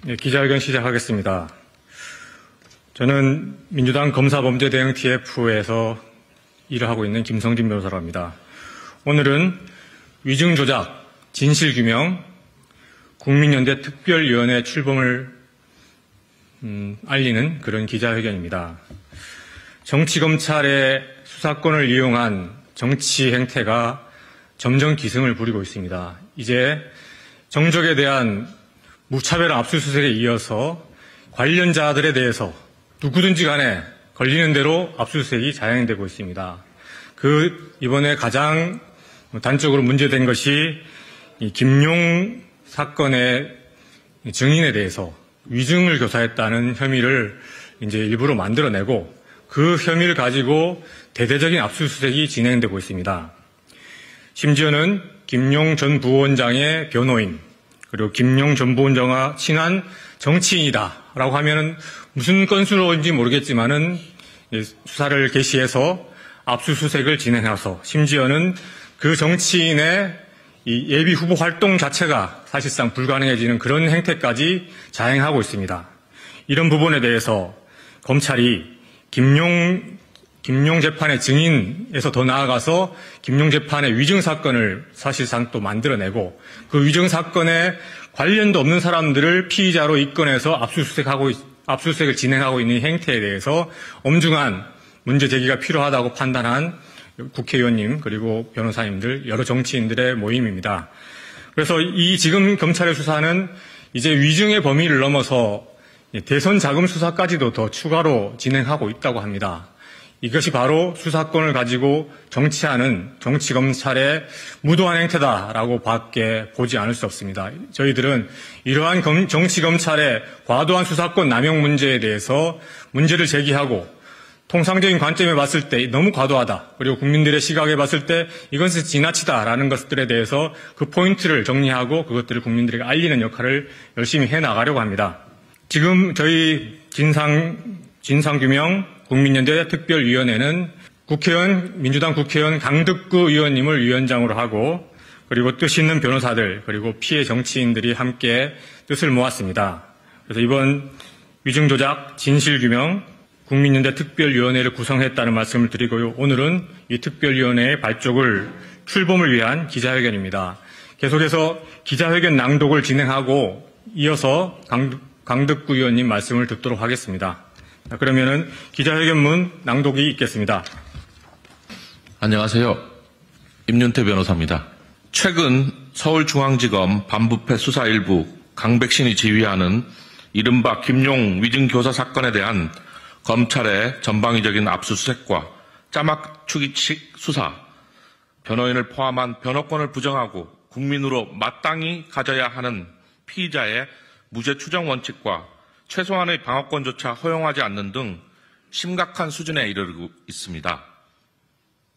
네, 기자회견 시작하겠습니다. 저는 민주당 검사범죄대응 TF에서 일을 하고 있는 김성진 변호사라고 합니다. 오늘은 위증조작, 진실규명, 국민연대 특별위원회 출범을 알리는 그런 기자회견입니다. 정치검찰의 수사권을 이용한 정치 행태가 점점 기승을 부리고 있습니다. 이제 정적에 대한 무차별 압수수색에 이어서 관련자들에 대해서 누구든지 간에 걸리는 대로 압수수색이 자행되고 있습니다. 이번에 가장 단적으로 문제된 것이 이 김용 사건의 증인에 대해서 위증을 교사했다는 혐의를 이제 일부러 만들어내고 그 혐의를 가지고 대대적인 압수수색이 진행되고 있습니다. 심지어는 김용 전 부원장의 변호인, 그리고 김용 전 부원장과 친한 정치인이다라고 하면은 무슨 건수로인지 모르겠지만은 수사를 개시해서 압수수색을 진행해서 심지어는 그 정치인의 이 예비 후보 활동 자체가 사실상 불가능해지는 그런 행태까지 자행하고 있습니다. 이런 부분에 대해서 검찰이 김용 재판의 증인에서 더 나아가서 김용 재판의 위증 사건을 사실상 또 만들어내고 그 위증 사건에 관련도 없는 사람들을 피의자로 입건해서 압수수색을 진행하고 있는 행태에 대해서 엄중한 문제 제기가 필요하다고 판단한 국회의원님 그리고 변호사님들 여러 정치인들의 모임입니다. 그래서 이 지금 검찰의 수사는 이제 위증의 범위를 넘어서 대선 자금 수사까지도 더 추가로 진행하고 있다고 합니다. 이것이 바로 수사권을 가지고 정치하는 정치검찰의 무도한 행태다라고 밖에 보지 않을 수 없습니다. 저희들은 이러한 정치검찰의 과도한 수사권 남용 문제에 대해서 문제를 제기하고 통상적인 관점에 봤을 때 너무 과도하다. 그리고 국민들의 시각에 봤을 때 이것은 지나치다라는 것들에 대해서 그 포인트를 정리하고 그것들을 국민들에게 알리는 역할을 열심히 해나가려고 합니다. 지금 저희 진상규명 국민연대 특별위원회는 민주당 국회의원 강덕구 의원님을 위원장으로 하고 그리고 뜻 있는 변호사들 그리고 피해 정치인들이 함께 뜻을 모았습니다. 그래서 이번 위증조작 진실규명 국민연대 특별위원회를 구성했다는 말씀을 드리고요. 오늘은 이 특별위원회의 출범을 위한 기자회견입니다. 계속해서 기자회견 낭독을 진행하고 이어서 강덕구 의원님 말씀을 듣도록 하겠습니다. 그러면은 기자회견문 낭독이 있겠습니다. 안녕하세요. 임윤태 변호사입니다. 최근 서울중앙지검 반부패 수사 일부 강백신이 지휘하는 이른바 김용 위증교사 사건에 대한 검찰의 전방위적인 압수수색과 짜맞추기식 수사, 변호인을 포함한 변호권을 부정하고 국민으로 마땅히 가져야 하는 피의자의 무죄 추정 원칙과 최소한의 방어권조차 허용하지 않는 등 심각한 수준에 이르고 있습니다.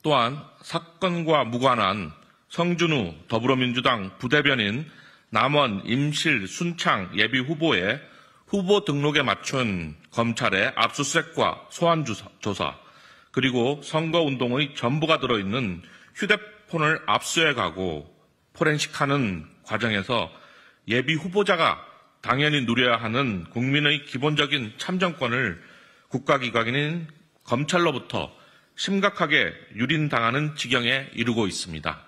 또한 사건과 무관한 성준우 더불어민주당 부대변인 남원 임실 순창 예비 후보의 후보 등록에 맞춘 검찰의 압수수색과 소환조사 그리고 선거운동의 전부가 들어있는 휴대폰을 압수해가고 포렌식하는 과정에서 예비 후보자가 당연히 누려야 하는 국민의 기본적인 참정권을 국가기관인 검찰로부터 심각하게 유린당하는 지경에 이르고 있습니다.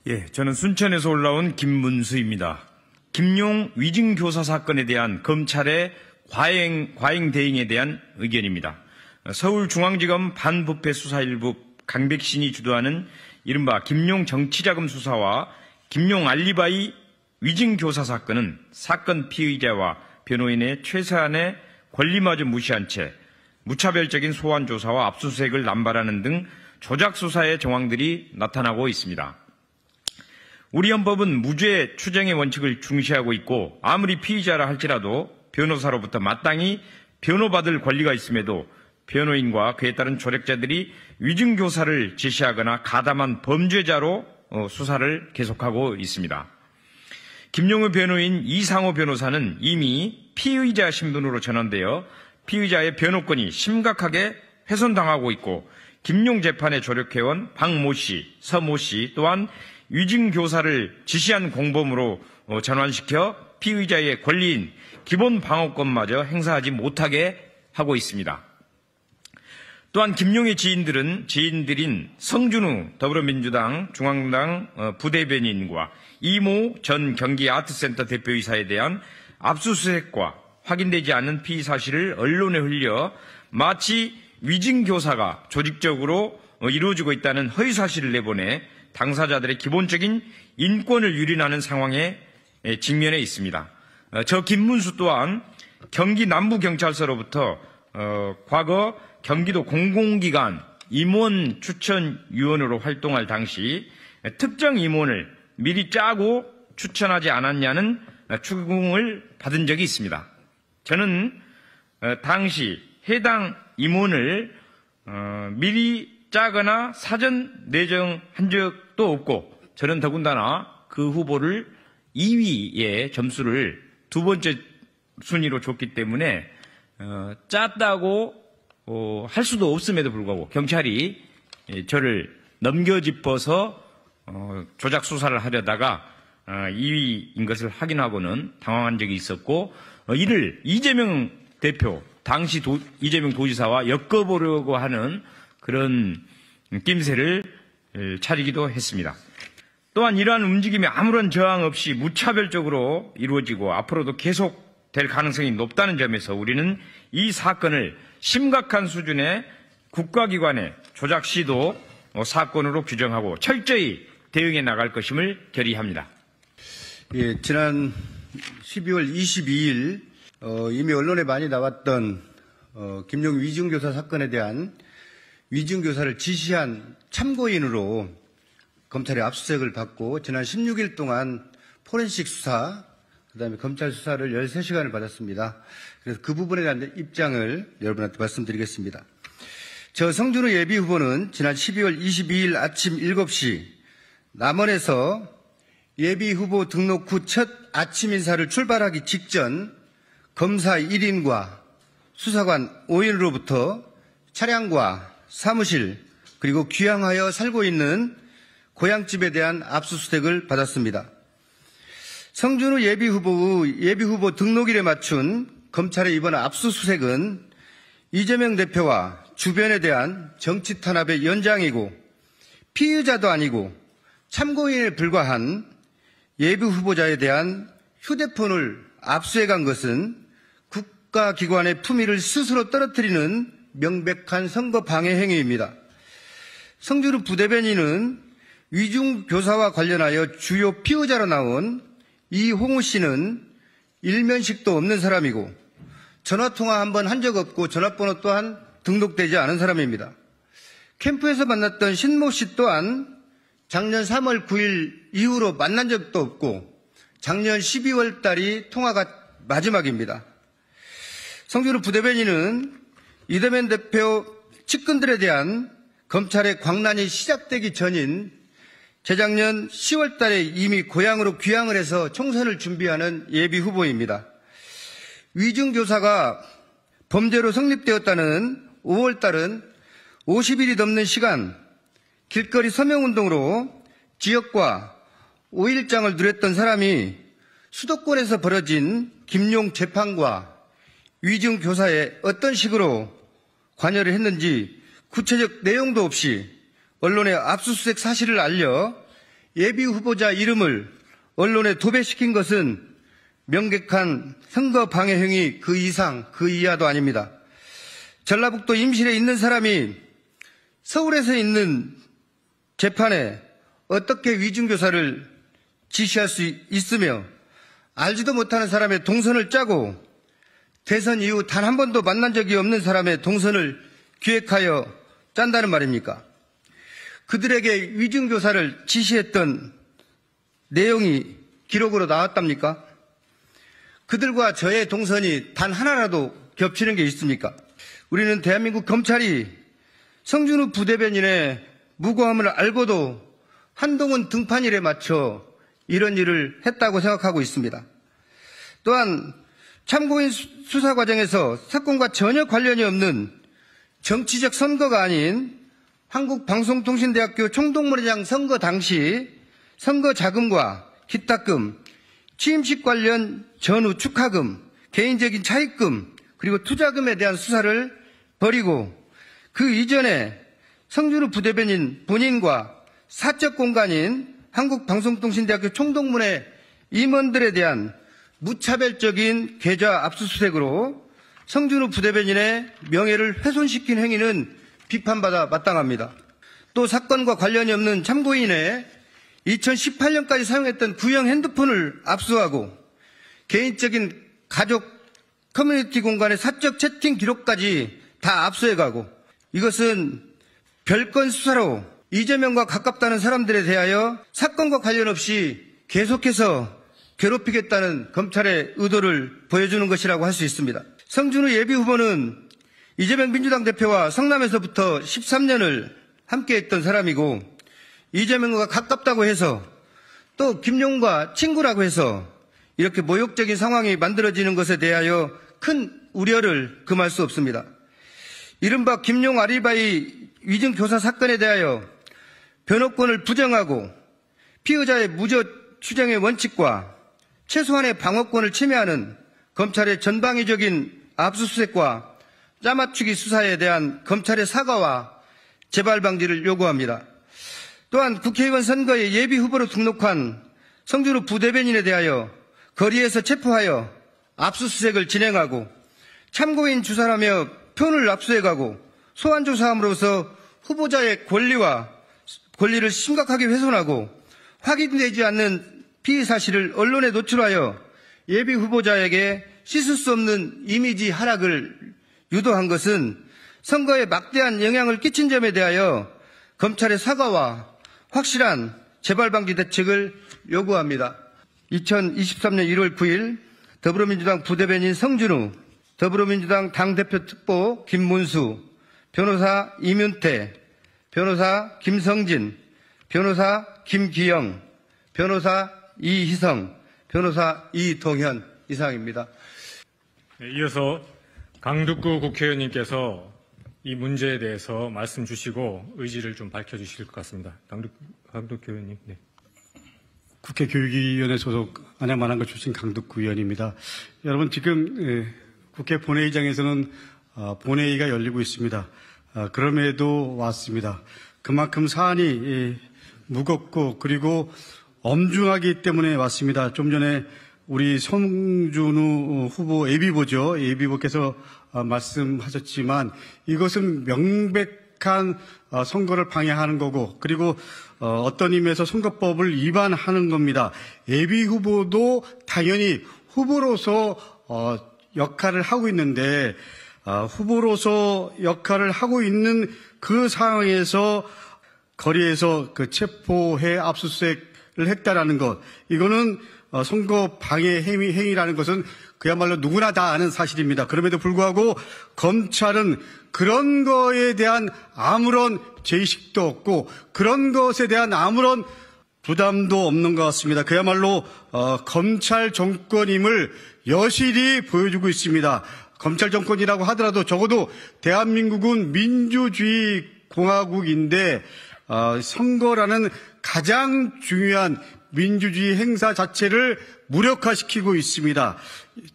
예, 저는 순천에서 올라온 김문수입니다. 김용 위증교사 사건에 대한 검찰의 과잉 대응에 대한 의견입니다. 서울중앙지검 반부패 수사 일부 강백신이 주도하는 이른바 김용 정치자금 수사와 김용 알리바이 위증교사 사건은 사건 피의자와 변호인의 최소한의 권리마저 무시한 채 무차별적인 소환조사와 압수수색을 남발하는 등 조작수사의 정황들이 나타나고 있습니다. 우리 헌법은 무죄 추정의 원칙을 중시하고 있고 아무리 피의자라 할지라도 변호사로부터 마땅히 변호받을 권리가 있음에도 변호인과 그에 따른 조력자들이 위증교사를 지시하거나 가담한 범죄자로 수사를 계속하고 있습니다. 김용우 변호인 이상호 변호사는 이미 피의자 신분으로 전환되어 피의자의 변호권이 심각하게 훼손당하고 있고 김용 재판에 조력해온 박모 씨, 서모 씨 또한 위증교사를 지시한 공범으로 전환시켜 피의자의 권리인 기본 방어권마저 행사하지 못하게 하고 있습니다. 또한 김용의 지인들인 성준우 더불어민주당 중앙당 부대변인과 이모 전 경기아트센터 대표이사에 대한 압수수색과 확인되지 않은 피의 사실을 언론에 흘려 마치 위증교사가 조직적으로 이루어지고 있다는 허위사실을 내보내 당사자들의 기본적인 인권을 유린하는 상황에 직면해 있습니다. 저 김문수 또한 경기 남부경찰서로부터 과거 경기도 공공기관 임원 추천위원으로 활동할 당시 특정 임원을 미리 짜고 추천하지 않았냐는 추궁을 받은 적이 있습니다. 저는 당시 해당 임원을 미리 짜거나 사전 내정한 적도 없고 저는 더군다나 그 후보를 2위의 점수를 두 번째 순위로 줬기 때문에 짰다고 할 수도 없음에도 불구하고 경찰이 저를 넘겨짚어서 조작 수사를 하려다가 2위인 것을 확인하고는 당황한 적이 있었고 이를 이재명 대표 당시 이재명 도지사와 엮어보려고 하는 그런 낌새를 차리기도 했습니다. 또한 이러한 움직임이 아무런 저항 없이 무차별적으로 이루어지고 앞으로도 계속될 가능성이 높다는 점에서 우리는 이 사건을 심각한 수준의 국가기관의 조작 시도 사건으로 규정하고 철저히 대응해 나갈 것임을 결의합니다. 예, 지난 12월 22일 이미 언론에 많이 나왔던 김용 위증교사 사건에 대한 위증교사를 지시한 참고인으로 검찰의 압수수색을 받고 지난 16일 동안 포렌식 수사, 그다음에 검찰 수사를 13시간을 받았습니다. 그래서 그 부분에 대한 입장을 여러분한테 말씀드리겠습니다. 저 성준우 예비후보는 지난 12월 22일 아침 7시 남원에서 예비후보 등록 후 첫 아침 인사를 출발하기 직전 검사 1인과 수사관 5인으로부터 차량과 사무실 그리고 귀향하여 살고 있는 고향집에 대한 압수수색을 받았습니다. 성준우 예비후보 등록일에 맞춘 검찰의 이번 압수수색은 이재명 대표와 주변에 대한 정치 탄압의 연장이고 피의자도 아니고 참고인에 불과한 예비후보자에 대한 휴대폰을 압수해간 것은 국가기관의 품위를 스스로 떨어뜨리는 명백한 선거 방해 행위입니다. 성준우 부대변인은 위중교사와 관련하여 주요 피의자로 나온 이홍우 씨는 일면식도 없는 사람이고 전화통화 한번 한 적 없고 전화번호 또한 등록되지 않은 사람입니다. 캠프에서 만났던 신모 씨 또한 작년 3월 9일 이후로 만난 적도 없고 작년 12월 달이 통화가 마지막입니다. 성준우 부대변인은 이재명 대표 측근들에 대한 검찰의 광란이 시작되기 전인 재작년 10월 달에 이미 고향으로 귀향을 해서 총선을 준비하는 예비후보입니다. 위증교사가 범죄로 성립되었다는 5월 달은 50일이 넘는 시간 길거리 서명운동으로 지역과 5일장을 누렸던 사람이 수도권에서 벌어진 김용 재판과 위증교사에 어떤 식으로 관여를 했는지 구체적 내용도 없이 언론에 압수수색 사실을 알려 예비후보자 이름을 언론에 도배시킨 것은 명백한 선거 방해 행위 그 이상 그 이하도 아닙니다. 전라북도 임실에 있는 사람이 서울에서 있는 재판에 어떻게 위증교사를 지시할 수 있으며 알지도 못하는 사람의 동선을 짜고 대선 이후 단 한 번도 만난 적이 없는 사람의 동선을 기획하여 짠다는 말입니까? 그들에게 위증교사를 지시했던 내용이 기록으로 나왔답니까? 그들과 저의 동선이 단 하나라도 겹치는 게 있습니까? 우리는 대한민국 검찰이 성준우 부대변인의 무고함을 알고도 한동훈 등판일에 맞춰 이런 일을 했다고 생각하고 있습니다. 또한 참고인 수사 과정에서 사건과 전혀 관련이 없는 정치적 선거가 아닌 한국방송통신대학교 총동문회장 선거 당시 선거 자금과 기탁금 취임식 관련 전후 축하금, 개인적인 차입금, 그리고 투자금에 대한 수사를 벌이고 그 이전에 성준우 부대변인 본인과 사적 공간인 한국방송통신대학교 총동문회 임원들에 대한 무차별적인 계좌 압수수색으로 성준우 부대변인의 명예를 훼손시킨 행위는 비판받아 마땅합니다. 또 사건과 관련이 없는 참고인의 2018년까지 사용했던 구형 핸드폰을 압수하고 개인적인 가족 커뮤니티 공간의 사적 채팅 기록까지 다 압수해가고 이것은 별건 수사로 이재명과 가깝다는 사람들에 대하여 사건과 관련 없이 계속해서 괴롭히겠다는 검찰의 의도를 보여주는 것이라고 할 수 있습니다. 성준우 예비후보는 이재명 민주당 대표와 성남에서부터 13년을 함께했던 사람이고 이재명과 가깝다고 해서 또 김용과 친구라고 해서 이렇게 모욕적인 상황이 만들어지는 것에 대하여 큰 우려를 금할 수 없습니다. 이른바 김용 아리바이 위증교사 사건에 대하여 변호권을 부정하고 피의자의 무죄 추정의 원칙과 최소한의 방어권을 침해하는 검찰의 전방위적인 압수수색과 짜맞추기 수사에 대한 검찰의 사과와 재발 방지를 요구합니다. 또한 국회의원 선거에 예비후보로 등록한 성준우 부대변인에 대하여 거리에서 체포하여 압수수색을 진행하고 참고인 주사라며 표를 압수해가고 소환조사함으로써 후보자의 권리를 심각하게 훼손하고 확인되지 않는 피의 사실을 언론에 노출하여 예비후보자에게 씻을 수 없는 이미지 하락을 유도한 것은 선거에 막대한 영향을 끼친 점에 대하여 검찰의 사과와 확실한 재발방지 대책을 요구합니다. 2023년 1월 9일 더불어민주당 부대변인 성준우, 더불어민주당 당대표 특보 김문수, 변호사 이윤태, 변호사 김성진, 변호사 김기영, 변호사 이희성, 변호사 이동현 이상입니다. 이어서 강두구 국회의원님께서 이 문제에 대해서 말씀 주시고 의지를 좀 밝혀주실 것 같습니다. 강두구 의원님. 네. 국회 교육위원회 소속 안양만안구 출신 강두구 의원입니다. 여러분 지금 국회 본회의장에서는 본회의가 열리고 있습니다. 그럼에도 왔습니다. 그만큼 사안이 무겁고 그리고 엄중하기 때문에 왔습니다. 좀 전에 우리 성준우 후보 예비보죠. 예비보께서 말씀하셨지만 이것은 명백한 선거를 방해하는 거고 그리고 어떤 의미에서 선거법을 위반하는 겁니다. 예비후보도 당연히 후보로서 역할을 하고 있는데 후보로서 역할을 하고 있는 그 상황에서 거리에서 그 체포해 압수수색을 했다라는 것, 이거는 선거 방해 행위라는 것은 그야말로 누구나 다 아는 사실입니다. 그럼에도 불구하고 검찰은 그런 거에 대한 아무런 죄의식도 없고 그런 것에 대한 아무런 부담도 없는 것 같습니다. 그야말로 검찰 정권임을 여실히 보여주고 있습니다. 검찰 정권이라고 하더라도 적어도 대한민국은 민주주의 공화국인데 선거라는 가장 중요한 민주주의 행사 자체를 무력화시키고 있습니다.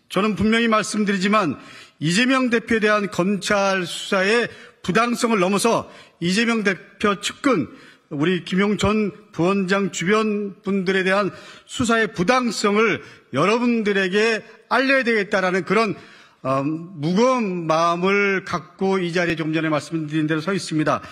저는 분명히 말씀드리지만 이재명 대표에 대한 검찰 수사의 부당성을 넘어서 이재명 대표 측근 우리 김용 전 부원장 주변 분들에 대한 수사의 부당성을 여러분들에게 알려야 되겠다라는 그런 무거운 마음을 갖고 이 자리에 좀 전에 말씀드린 대로 서 있습니다.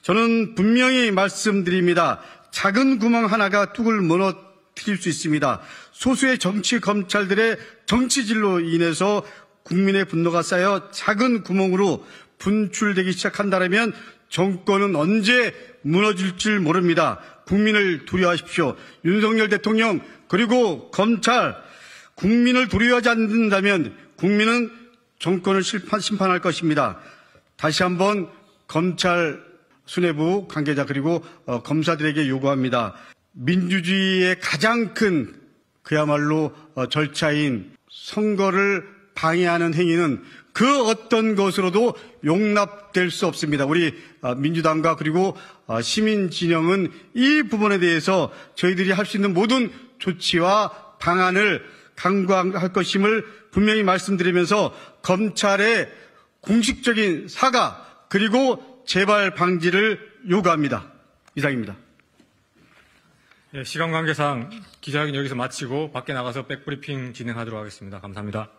저는 분명히 말씀드립니다. 작은 구멍 하나가 뚝을 무너뜨릴 수 있습니다. 소수의 정치 검찰들의 정치질로 인해서 국민의 분노가 쌓여 작은 구멍으로 분출되기 시작한다면 정권은 언제 무너질지 모릅니다. 국민을 두려워하십시오. 윤석열 대통령 그리고 검찰 국민을 두려워하지 않는다면 국민은 정권을 심판할 것입니다. 다시 한번 검찰 수뇌부 관계자 그리고 검사들에게 요구합니다. 민주주의의 가장 큰 그야말로 절차인 선거를 방해하는 행위는 그 어떤 것으로도 용납될 수 없습니다. 우리 민주당과 그리고 시민 진영은 이 부분에 대해서 저희들이 할 수 있는 모든 조치와 방안을 강구할 것임을 분명히 말씀드리면서 검찰의 공식적인 사과 그리고 재발 방지를 요구합니다. 이상입니다. 예, 시간 관계상 기자회견 여기서 마치고 밖에 나가서 백브리핑 진행하도록 하겠습니다. 감사합니다.